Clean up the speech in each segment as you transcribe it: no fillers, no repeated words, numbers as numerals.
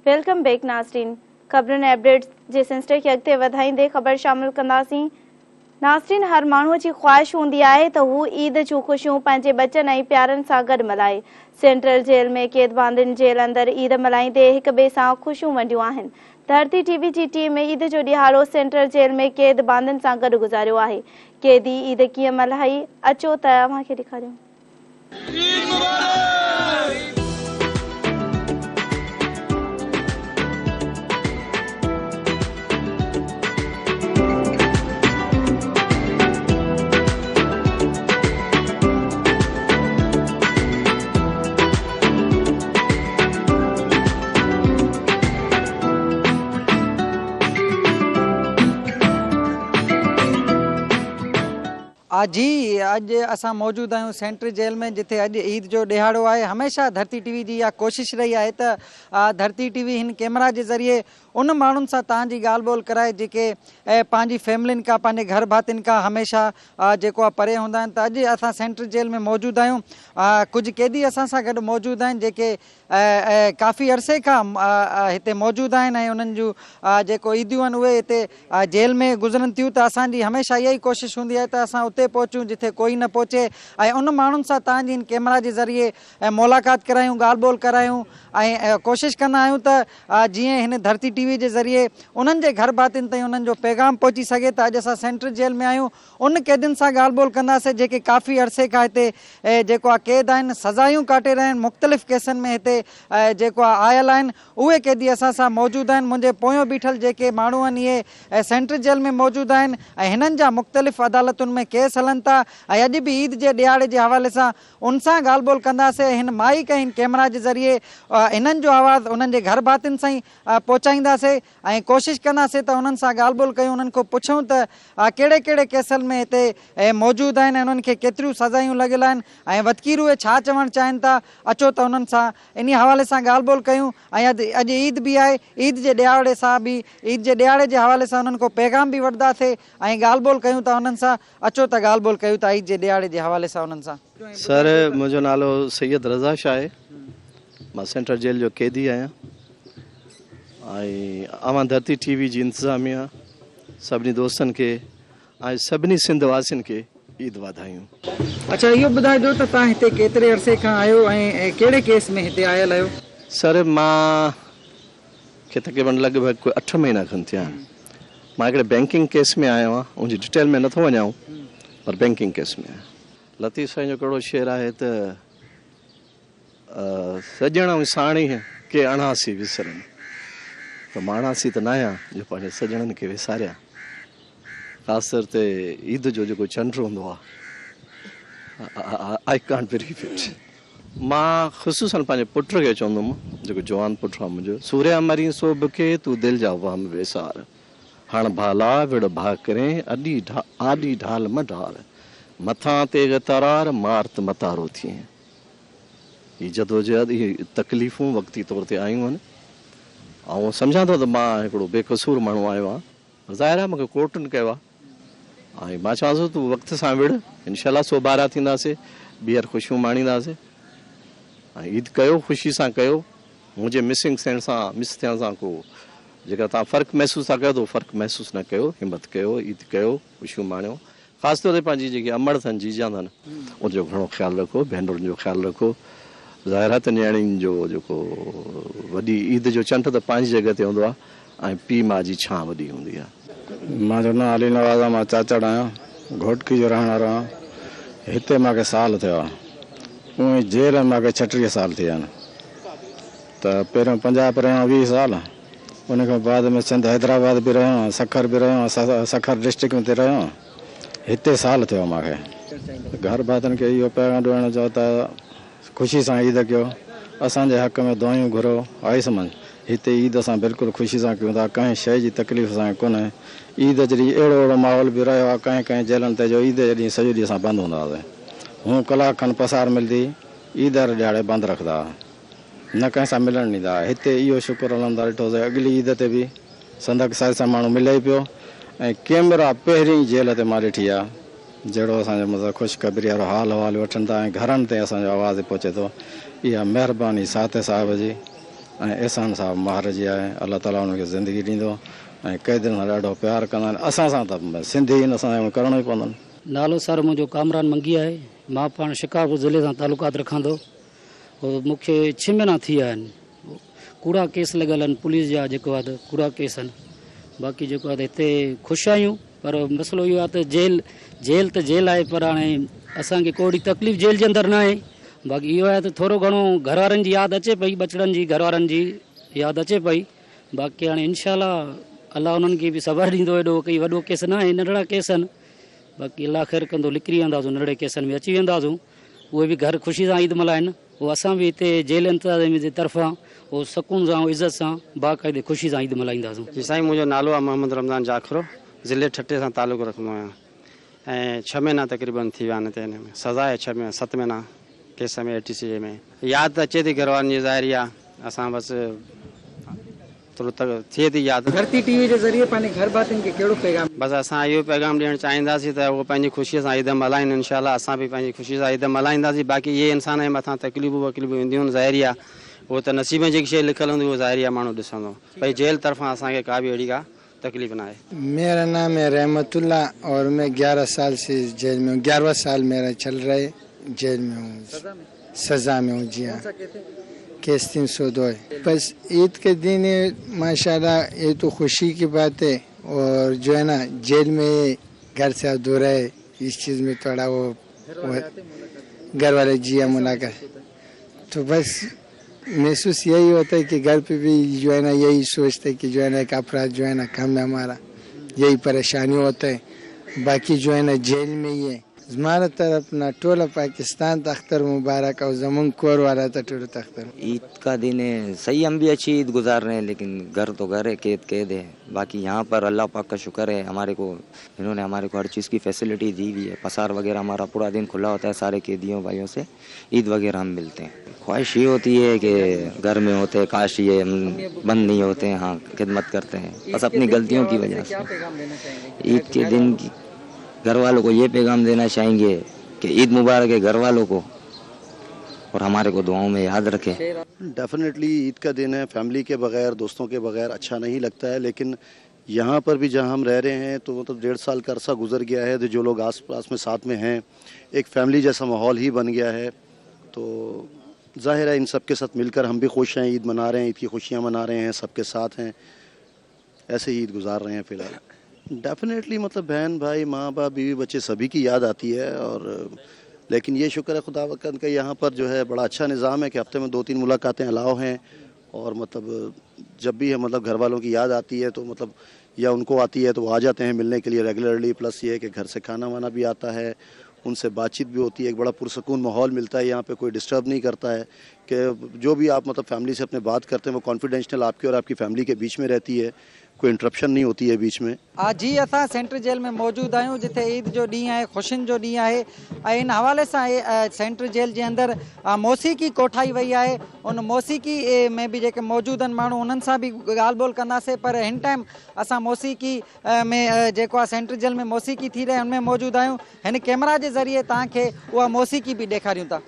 Welcome back नाज़रीन। खबरन updates जे सिलसिले खे अॻिते वधाईंदे ख़बर शामिल कंदासीं। नाज़रीन, हर माण्हूअ जी ख़्वाहिश हूंदी आहे त हू ईद जूं ख़ुशियूं पंहिंजे बचनि ऐं प्यारनि सां गॾु मल्हाए। सेंट्रल जेल में क़ैद बांदियुनि जेल अंदरि ईद मल्हाईंदे हिक ॿिए सां ख़ुशियूं वंडियूं आहिनि। धरती टीवी जी टीम में ईद जो ॾिहाड़ो सेंट्रल जेल में क़ैद बांदियुनि सां गॾु गुज़ारियो आहे। क़ैदी ईद कीअं मल्हाई, अचो त अव्हांखे ॾेखारियूं। जी अज असां मौजूद आहियूं सेंट्रल जेल में, जिथे अज ईद जो ॾिहाड़ो आहे। हमेशा धरती टीवी जी इहा कोशिश रही आहे त धरती टीवी हिन कैमरा के ज़रिए उन माण्हुनि सां तव्हांजी ॻाल्हि ॿोल कराए जेके पंहिंजी फैमिलियुनि खां पंहिंजे घर भातियुनि खां हमेशा जेको आहे परे हूंदा आहिनि। त अॼु असां सेंट्रल जेल में मौजूद आहियूं। कुझु कैदी असां सां गॾु मौजूद आहिनि जेके काफ़ी अरसे खां हिते मौजूद आहिनि ऐं उन्हनि जूं जेको ईदियूं आहिनि उहे हिते जेल में गुज़रनि थियूं। त असांजी हमेशा इहा ई कोशिश हूंदी आहे त असां उते पहुचूं जिथे कोई न पहुचे ऐं उन माण्हुनि सां तव्हांजी हिन कैमरा जे ज़रिए मुलाक़ात करायूं, ॻाल्हि ॿोल करायूं ऐं कोशिशि कंदा आहियूं त जीअं हिन धरती टीवी जे ज़रिए उन्हनि जे घर भातियुनि ताईं उन्हनि जो पैगाम पहुची सघे। त अॼु असां सेंट्रल जेल में आहियूं। उन कैदियुनि सां ॻाल्हि ॿोल कंदासीं जेके काफ़ी अरसे खां हिते जेको आहे कैद आहिनि, सज़ायूं काटे रहिया आहिनि, मुख़्तलिफ़ केसनि में हिते जेको आहे आयल आहिनि। उहे कैदी असां सां मौजूद आहिनि। मुंहिंजे पोयों बीठल जेके माण्हू आहिनि इहे सेंट्रल जेल में मौजूद आहिनि ऐं हिननि जा मुख़्तलिफ़ अदालतुनि में केस हलनि था। ऐं अॼु बि ईद जे ॾिहाड़े जे हवाले सां उन सां ॻाल्हि ॿोल कंदासीं। हिन माइक ऐं हिन कैमरा जे ज़रिए हिननि जो आवाज़ु उन्हनि जे घर भातियुनि सां ई पहुचाईंदासीं ऐं कोशिशि कंदासीं त उन्हनि सां ॻाल्हि ॿोल कयूं, उन्हनि खां पुछूं त कहिड़े कहिड़े केसनि में हिते मौजूद आहिनि ऐं उन्हनि खे केतिरियूं सज़ायूं लॻियल आहिनि ऐं वधीक उहे छा चवणु चाहिनि था। अचो त उन्हनि सां इन हवाले सां ॻाल्हि ॿोल कयूं। ऐं अॼु ईद बि आहे, ईद जे ॾिहाड़े सां बि ईद जे ॾिहाड़े जे हवाले सां उन्हनि खां पैगाम बि वठंदासीं ऐं ॻाल्हि ॿोल कयूं था उन्हनि सां। अचो त ॻाल्हि ॿोल कयूं था ईद जे ॾिहाड़े जे हवाले सां उन्हनि सां। सर, मुंहिंजो नालो सैयद रज़ा शाह आहे। मां सेंट्रल जेल जो कैदी आहियां ऐं अवां धरती टीवी जी इंतिज़ामिया सभिनी दोस्तनि खे ऐं सभिनी सिंध वासियुनि खे ईद वाधायूं। अच्छा, इहो ॿुधाइजो त तव्हां हिते केतिरे अरसे खां आहियो ऐं कहिड़े केस में हिते आयल आहियो? सर, मां खे तक़रीबन लॻभॻि कोई 8 महीना खनि थिया आहिनि। मां हिकिड़े बैंकिंग केस में आयो आहियां। उनजी डिटेल में नथो वञाऊं, पर बैंकिंग केस में आहियां। लतीफ़ साईं जो कहिड़ो शेर आहे त सॼण ऐं साणी के अणासी विसरनि। त मां अणासी त न आहियां जो पंहिंजे सॼणनि खे विसारियां। ख़ासि तौर ते ईद जो जेको चंड हूंदो आहे, आई कांट बिलीव इट। मां ख़ुशूसन पंहिंजे पुट खे चवंदुमि, जेको जवान पुट आहे मुंहिंजो, सूर्या मरी सोभ खे तूं दिलि जा वाम वेसार, हण भाला विड़ भा करे आॾी ढाल म ढाल, मथां तेग तरार मारत मतारो थिए। हीअ जदोजहद, इहे तकलीफ़ूं वक़्ती तौर ते आयूं आहिनि ऐं सम्झां थो त मां हिकिड़ो बेक़सूर माण्हू आयो आहियां। ज़ाहिर आहे मूंखे कोर्टनि कयो आहे ऐं मां चवां थो तूं वक़्त सां विड़, इनशाला 112 थींदासीं, ॿीहर ख़ुशियूं माणींदासीं ऐं ईद कयो, ख़ुशी सां कयो। मुंहिंजे मिस थियण सां को जेका तव्हां फ़र्क़ु महसूसु था कयो त फ़र्क़ु महसूसु न कयो, हिमत कयो, ईद कयो, ख़ुशियूं माणियो। ख़ासि तौर ते पंहिंजी जेके अमड़ अथनि, जीजा अथनि, उनजो घणो ख़्यालु रखो, भेनरुनि जो ख़्यालु रखो। ज़ाहिर आहे त नियाणियुनि जो जेको वॾी ईद जो चंड त पंहिंजी जॻह ते हूंदो आहे ऐं पीउ माउ जी छां वॾी हूंदी आहे। मुंहिंजो नालो अली नवाज़ आहे। मां चाचड़ आहियां, घोटकी जो रहण वारो आहियां। हिते मूंखे साल थियो आहे। उहे जेल में मूंखे 36 साल थिया आहिनि। त पहिरियों पंजाब रहियो 20 साल, उन खां बाद में सिंध हैदराबाद बि रहियो, सखर बि रहियो, सखर डिस्ट्रिक्ट में रहियो। हिते साल थियो मूंखे। घर भातियुनि खे इहो पैगाम ॾियणु चओ त ख़ुशी सां ईद कयो, असांजे हक़ में दुआयूं घुरो। आई सम्झ, हिते ईद असां बिल्कुलु ख़ुशी सां कयूं था, कंहिं शइ जी तकलीफ़ सां कोन्हे। ईद जॾहिं अहिड़ो माहौल बि रहियो आहे, कंहिं जेलनि ते जो ईद जे ॾींहुं सॼो ॾींहुं असां बंदि हूंदा हुआसीं। हूअं कलाक खनि पसार मिलंदी, ईद वारे ॾिहाड़े बंदि रखंदा हुआ, न कंहिं सां मिलणु ॾींदा। हिते इहो शुक्र अलहमदा ॾिठोसीं, अॻिली ईद ते बि संदक साइज़ सां माण्हू मिले ई पियो ऐं कैमरा पहिरीं जेल ते मां ॾिठी आहे। जहिड़ो असांजो मतिलबु ख़ुशख़बरी वारो हाल वठनि था ऐं घरनि ते असांजो आवाज़ु पहुचे थो। इहा महिरबानी साथे साहिब जी ऐं एहसान साहब महाराज आहे, अलाह ताला उनखे ज़िंदगी ॾींदो ऐं क़ैदियुनि सां ॾाढो प्यार कंदा आहिनि। असां सां त सिंधी आहिनि, असां करणो ई पवंदो। नालो सर मुंहिंजो कामरान मंगी आहे। मां पाण शिकारपुर ज़िले सां तालुकात रखां थो। मूंखे 6 महीना थी विया आहिनि। कूड़ा केस लॻल आहिनि पुलिस जा, जेको आहे त कूड़ा केस आहिनि। बाक़ी जेको आहे त हिते ख़ुशि आहियूं, पर मसइलो इहो आहे त जेल त जेल आहे, पर हाणे असांखे कोई तकलीफ़ जेल जे अंदरि न आहे। बाक़ी इहो आहे त थोरो घणो घर वारनि जी यादि अचे पई, बचड़नि जी घर वारनि जी यादि अचे पई। बाक़ी हाणे इनशाला अलाह उन्हनि खे बि सबर ॾींदो। एॾो कोई वॾो केस न आहे, नंढड़ा केस आहिनि। बाक़ी अलाह ख़ैर कंदो, निकिरी वेंदासीं, नंढड़े केसनि में अची वेंदासीं। उहे बि घर ख़ुशी सां ईद मल्हाइनि। उहो असां बि हिते जेल इंतज़ामिया जे तरफ़ां उहो सुकून सां इज़त सां बाक़ाइदे ख़ुशी सां ईद मल्हाईंदासीं। जी साईं, मुंहिंजो नालो आहे मोहम्मद रमज़ान जाखरो, ज़िले ठटे सां तालुक़ु रखंदो आहियां ऐं 6 महीना तक़रीबन थी विया आहिनि हिते। हिन में सज़ा आहे 7 महीना केस में ATC में। यादि त अचे थी घर वारनि जी, ज़ाहिरी आहे। असां बसि थोरो थिए थी यादि। धरती टीवी जे ज़रिए पंहिंजे घर भातियुनि खे कहिड़ो पैगाम? बसि असां इहो पैगाम ॾियणु चाहींदासीं त उहो पंहिंजी ख़ुशीअ सां ईद मल्हाइनि। इंशाल्लाह असां बि पंहिंजी ख़ुशी सां ईद मल्हाईंदासीं। बाक़ी इहे इंसान जे मथां तकलीफ़ूं वकलीफ़ूं ईंदियूं आहिनि, ज़ाहिरी आहे। उहो त नसीब में जेकी शइ लिखियलु हूंदी उहो ज़ाहिरी आहे, माण्हू ॾिसंदो। भई जेल तरफ़ां असांखे का बि अहिड़ी का तकलीफ़ न आहे। मेरा नाम है रहमतुल्लाह और मैं 11 साल से जेल में हूँ। 11वां साल मेरा चल रहा है, जेल में हूँ, सज़ा में हूँ। जी हाँ, केस 302 है। बस ईद के दिन माशाल्लाह ये तो खुशी की बात है। और जो है ना, जेल में घर से अधूरा है, इस चीज़ में थोड़ा वो घर वाले जिया मुलाकात। तो बस महसूस यही होता है कि घर पे भी जो है ना यही सोचते कि जो है ना एक अपराध जो है ना कम है, हमारा यही परेशानी होता है। बाकी जो है ना जेल में ही है। हमारा तरफ ना टोला पाकिस्तान तख्तर मुबारक और जमुन कोर वाला टोला तख्तर। ईद का दिन है, सही हम भी अच्छी ईद गुजार रहे हैं, लेकिन घर तो घर है, कैद है। बाकी यहाँ पर अल्लाह पाक का शुक्र है, इन्होंने हमारे को हर चीज़ की फैसिलिटी दी हुई है। पसार वगैरह हमारा पूरा दिन खुला होता है, सारे कैदियों भाइयों से ईद वगैरह हम मिलते हैं। ख्वाहिश ये होती है कि घर में होते, काश ये बंद नहीं होते हैं। हाँ, खिदमत करते हैं, बस अपनी गलतियों की वजह से। ईद के दिन घर वालों को ये पैगाम देना चाहेंगे कि ईद मुबारक है घर वालों को, और हमारे को दुआओं में याद रखे। डेफिनेटली ईद का दिन है, फैमिली के बगैर, दोस्तों के बगैर अच्छा नहीं लगता है। लेकिन यहाँ पर भी जहाँ हम रह रहे हैं तो मतलब 1.5 साल का अरसा गुजर गया है, तो जो लोग आस पास में साथ में हैं, एक फैमिली जैसा माहौल ही बन गया है। तो जाहिर है इन सब के साथ मिलकर हम भी खुश हैं, ईद मना रहे हैं, ईद की खुशियाँ मना रहे हैं, सबके साथ हैं, ऐसे ही ईद गुजार रहे हैं फ़िलहाल। डेफिनेटली मतलब बहन भाई माँ बाप बीवी बच्चे सभी की याद आती है। और लेकिन ये शुक्र है खुदा वकन का, यहाँ पर जो है बड़ा अच्छा निज़ाम है कि हफ्ते में 2-3 मुलाकातें अलाउ हैं। और मतलब जब भी है मतलब घर वालों की याद आती है तो मतलब या उनको आती है तो वो आ जाते हैं मिलने के लिए रेगुलरली। प्लस ये है कि घर से खाना वाना भी आता है, उनसे बातचीत भी होती है, एक बड़ा पुरसकून माहौल मिलता है। यहाँ पे कोई डिस्टर्ब नहीं करता है कि जो भी आप मतलब फैमिली से अपने बात करते हैं वो कॉन्फिडेंशियल आपकी और आपकी फैमिली के बीच में रहती है, कोई इंटरप्शन नहीं होती है बीच में। जी असां सेंट्रल जेल में मौजूद आहियूं, जिथे ईद जो ॾींहुं आहे, ख़ुशियुनि जो ॾींहुं आहे। ऐं इन हवाले सां सेंट्रल जेल जे अंदरि मौसीक़ी कोठाई वई आहे। उन मौसीक़ी में बि जेके मौजूद आहिनि माण्हू, उन्हनि सां बि ॻाल्हि ॿोल कंदासीं। पर हिन टाइम असां मौसीक़ी में जेको आहे सेंट्रल जेल में मौसीक़ी थी रहे उनमें मौजूद आहियूं। हिन कैमरा जे ज़रिए तव्हांखे उहा मौसीक़ी बि ॾेखारियूं था।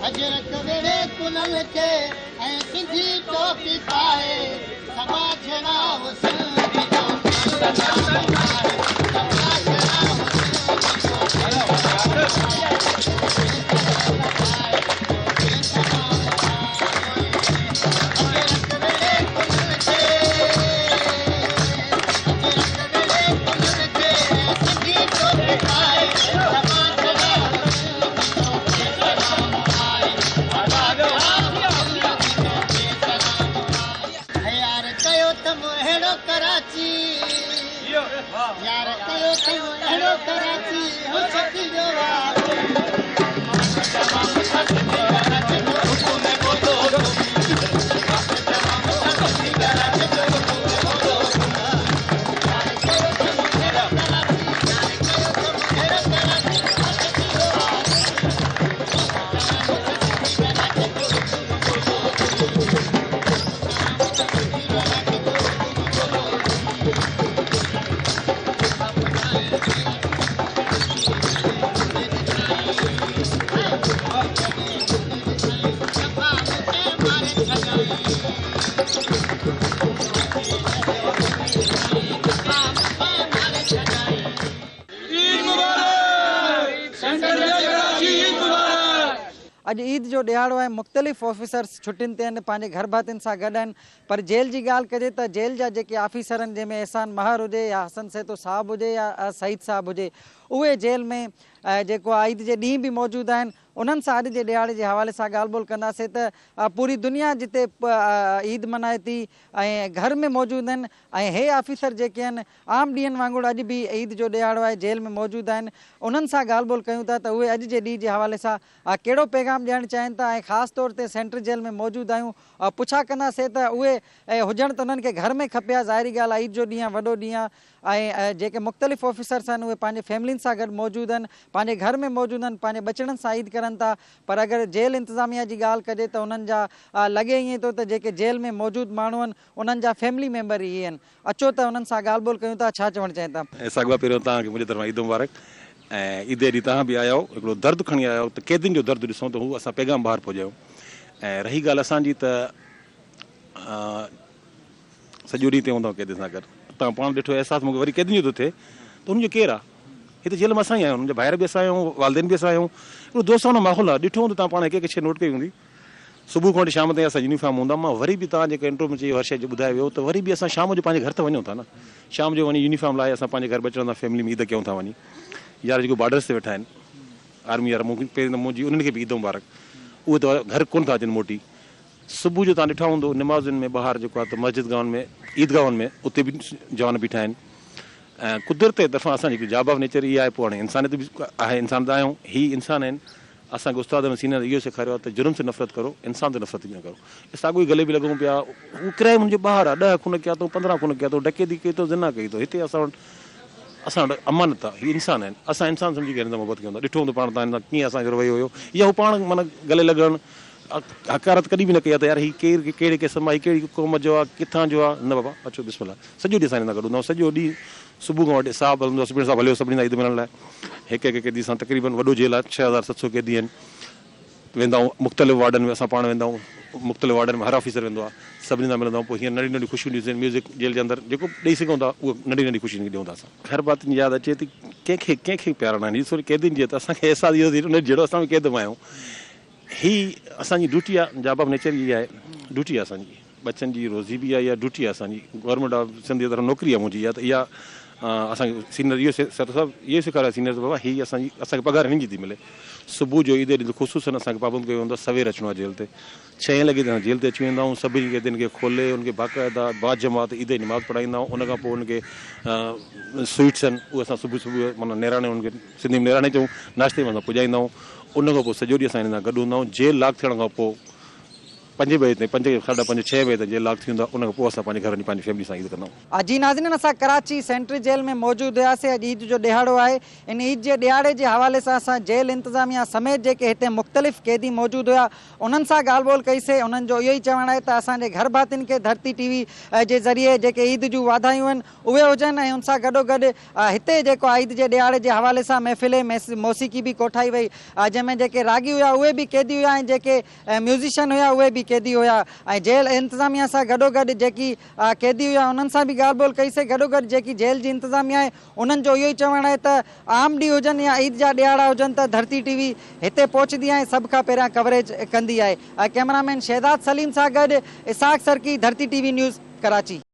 अजरक वेड़े कुलम के ऐं सिंधी टोपी पाए समा छड़ा हुस्न कम अहिड़ो कराची यार कयो कम अहिड़ो कराची हो छठी जो अॼु ईद जो ॾियारो आहे। मुख़्तलिफ़ ऑफिसर्स छुटियुनि ते आहिनि, पंहिंजे घर भातियुनि सां गॾु आहिनि। पर जेल जी ॻाल्हि कजे त जेल जा जेके ऑफिसर आहिनि, जंहिंमें एहसान महर हुजे या हसन सेतो साहब हुजे या सईद साहब हुजे, उहे जेल में जेको आहे ईद जे ॾींहुं बि मौजूदु आहिनि। उन्हनि सां अॼु जे ॾियारे जे हवाले सां ॻाल्हि ॿोल कंदासीं त पूरी दुनिया जिते ईद मनाए थी ऐं घर में मौजूदु आहिनि, ऐं हे ऑफिसर जेके आहिनि आम ॾींहंनि वांगुरु अॼु बि ईद जो ॾियारो आहे जेल में मौजूदु आहिनि। उन्हनि सां ॻाल्हि ॿोल कयूं था त उहे अॼु जे ॾींहं जे हवाले सां कहिड़ो पैगाम ॾियणु चाहिनि था ऐं ख़ासि तौर ते सेंट्रल जेल में मौजूदु आहियूं। पुछा कंदासीं त उहे हुजणु त उन्हनि खे घर में खपे आहे, ज़ाहिरी ॻाल्हि आहे ईद जो ॾींहुं आहे, वॾो ॾींहुं आहे, ऐं जेके मुख़्तलिफ़ ऑफिसर्स आहिनि उहे पंहिंजे फैमिलियुनि सां गॾु मौजूदु आहिनि, पंहिंजे घर में मौजूदु आहिनि, पंहिंजे बचड़नि सां ईद करनि था। पर अगरि जेल इंतिज़ामिया जी ॻाल्हि कजे त उन्हनि जा लॻे ईअं थो त जेके जेल में मौजूदु माण्हू आहिनि उन्हनि जा फैमिली मेंबर इहे आहिनि। अचो त उन्हनि सां ॻाल्हि ॿोल कयूं था, छा चवणु चाहिनि था? साॻिवा पहिरियों तव्हांखे मुंहिंजे तरफ़ां ईद मुबारक। ऐं ईद ॾींहुं तव्हां बि आया हो, हिकिड़ो दर्द खणी आया हो, त क़ैदियुनि जो दर्द ॾिसूं त हू असां पैगाम ॿाहिरि पहुचायूं। ऐं रही ॻाल्हि असांजी त सॼो ॾींहुं ते हूंदो क़ैदी सां गॾु, तव्हां पाण ॾिठो अहसासु मूंखे वरी क़ैदियुनि जो थो थिए त हुनजो केरु आहे? हिते जेल में असां ई आहियूं, हुनजा ॿाहिरि बि असां आहियूं, वालदेन बि असां आहियूं, हिकिड़ो दोस्तानो माहौल आहे। ॾिठो हूंदो तव्हां पाण हिकु शइ नोट कई हूंदी, सुबुह खां वठी शाम ताईं असां यूनिफॉर्म हूंदा। मां वरी बि तव्हां जेके इंटरव्यू में चई हर शइ जो ॿुधायो वियो त वरी बि असां शाम जो पंहिंजे घर त वञूं था न, शाम जो वञी यूनिफॉर्म लाइ असां पंहिंजे घर बचण सां फैमिली में ईद कयूं था वञी। यार जेको बॉर्डर्स ते वेठा आहिनि आर्मी वारा, मूंखे पहिरीं त मुंहिंजी उन्हनि खे बि ईद मुबारक। उहे त घर कोन था अचनि मोटी। सुबुह जो तव्हां ॾिठा हूंदो निमाज़ुनि में ॿाहिरि जेको आहे त मस्जिद गाहनि में ईदगाहनि में उते बि जवान बीठा आहिनि। ऐं कुदरत जे तरफ़ां असांजी हिकिड़ी जॉब ऑफ नेचर इहा आहे। पोइ हाणे इंसानियत बि आहे, इंसान त आहियूं, ही इंसान आहिनि। असांखे उस्ताद में सीनियर इहो सेखारियो आहे त जुर्म से नफ़रत करो, इंसान ते नफ़रत न करो। साॻियो ई गले बि लॻूं पिया, उहो क्राइम मुंहिंजे ॿाहिरि आहे, 10 खून कया अथऊं, 15 खून कया अथऊं, डकैती कई अथऊं, ज़िना कई अथऊं। हिते असां वटि अमानत आहे, हीअ इंसान आहिनि। असां इंसान सम्झी करे मोहबत कयूं था। ॾिठो हूंदो पाण तव्हां कीअं असांजो रवैयो हुयो, या हू पाण माना गले लॻणु हकारत कॾहिं बि न कई आहे त यार हीअ केरु कहिड़े क़िस्म आहे, कहिड़ी क़ौम जो आहे, किथां जो आहे। न बाबा अचो बिस्मिल्लाह, सॼो ॾींहुं असां हिन सां गॾु हूंदा आहियूं। सॼो ॾींहुं सुबुह खां वठी साहब हलंदो आहे, सुपिन साहब हलियो सभिनी सां ईद मिलण लाइ। हिकु हिकु क़ैदी सां तक़रीबन वॾो जेल आहे, 6700 क़ैदी आहिनि। वेंदा आहियूं मुख़्तलिफ़ वार्डन में, असां पाण वेंदा आहियूं मुख़्तलिफ़ वार्डन में, हर ऑफिसर वेंदो आहे, सभिनी सां मिलंदा आहियूं। पोइ हीअं नंढी नंढी ख़ुशियूं ॾियूं, म्यूज़िक जेल जे अंदरि जेको ॾेई सघूं था उहो नंढी नंढी ख़ुशियूं ॾियूं था। असां घर बातियुनि जी यादि अचे थी, कंहिंखे प्यार न आहे। हीअ थोरी क़ैदियुनि जी आहे त असांखे अहसासु इहो थी उन जहिड़ो असां बि क़ैद में आहियूं। हीअ असांजी ड्यूटी आहे, जॉब ऑफ नेचर इहा आहे, ड्यूटी आहे असांजी, बच्चनि जी रोज़ी बि आहे, इहा ड्यूटी आहे असांजी। गवर्नमेंट ऑफ सिंध जी तरफ़ नौकिरी आहे मुंहिंजी, त इहा असांखे सीनियर इहो सभु इहो सेखारियो सीनियर बाबा, हीअ असांखे पघार हिन जी थी मिले। सुबुह जो ईद ॾींहुं ख़ुशूसन असांखे पाबंद कयो वेंदो, सवेर अचिणो आहे जेल ते, 6 लॻे ताईं जेल ते अची वेंदा आहियूं। सभिनी क़ैदियुनि खे खोले उनखे बाक़ाइदा बाजमात ईद जी निमाज़ पढ़ाईंदा आहियूं। उनखां पोइ उनखे स्वीट्स आहिनि उहे असां सुबुह माना नेराणे, उनखे सिंधी में नेराणे चऊं, नाश्ते में असां पुॼाईंदा आहियूं। उनखां पोइ सॼो ॾींहुं असां हिन सां गॾु हूंदा आहियूं। जेल लॉक थियण खां पोइ 5 बजे ताईं, 5 साढा 5 6 बजे ताईं जेल लॉक थी वेंदो आहे। उनखां पोइ असां पंहिंजे घर वञी पंहिंजी फैमिली सां ईद कंदा आहियूं। जी नाज़रीन, असां कराची सेंट्रल जेल में मौजूदु हुआसीं। अॼु ईद जो ॾियारो आहे। इन ईद जे ॾियारे जे हवाले सां असां जेल इंतिज़ामिया समेत जेके हिते मुख़्तलिफ़ क़ैदी मौजूदु हुआ उन्हनि सां ॻाल्हि ॿोल कईसीं। उन्हनि जो इहो ई चवणु आहे त असांजे घर भातियुनि खे धरती टीवी जे ज़रिए जेके ईद जूं वाधायूं आहिनि उहे हुजनि, ऐं उन सां गॾोगॾु हिते जेको ईद जे ॾियारे जे हवाले सां महफ़िल मौसीक़ी बि कोठाई वई, जंहिंमें जेके रागी हुआ उहे बि क़ैदी हुआ ऐं जेके म्यूज़िशियन हुआ उहे बि क़ैदी हुआ। ऐं जेल इंतिज़ामिया सां गॾोगॾु जेकी क़ैदी हुआ उन्हनि सां बि ॻाल्हि ॿोल कईसीं। गॾोगॾु जेकी जेल जी इंतिज़ामिया आहे उन्हनि जो इहो ई चवणु आहे त आम ॾींहुं हुजनि या ईद जा ॾियारा हुजनि त धरती टीवी हिते पहुचंदी आहे, सभ खां पहिरियां कवरेज कंदी आहे। कैमरामैन शहज़ाद सलीम सां गॾु इसाक सरकी, धरती टीवी न्यूज़, कराची।